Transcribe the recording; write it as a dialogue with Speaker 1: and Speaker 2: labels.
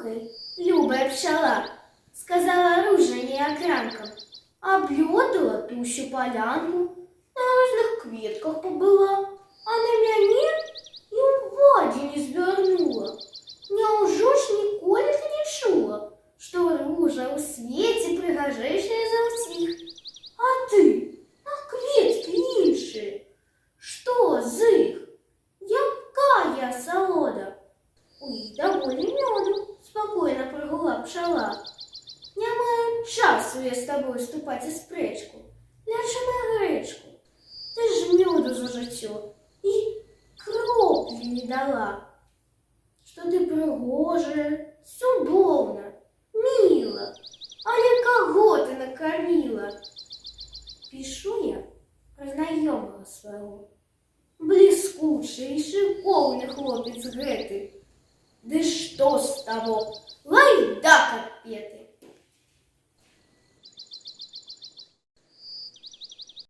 Speaker 1: слухай, любая пчела, сказала рыжая неокранкам, облетала ту всю полянку, на разных кветках побыла, а на мяне і ўвагі не звярнула. Няўжо ж ніколі ты не чула, што ружа ў свеце прыгажэйшая за ўсіх? А ты, а кветкі іншыя, што з іх? Якая асалода? У іх даволі мёду, спакойна прагула пчала. Не маю часу я з табою ступаць у спрэчку. Лячы на грэчку. Ты ж мёду за жыццё і кроплі не дала. Што ты прыгожая, цудоўна, міла, але каго ты накарміла? Пішу я пра знаёмага свайго. Бліскучы і шыкоўны хлопец гэты. Ды што з таго, лайдак адпеты.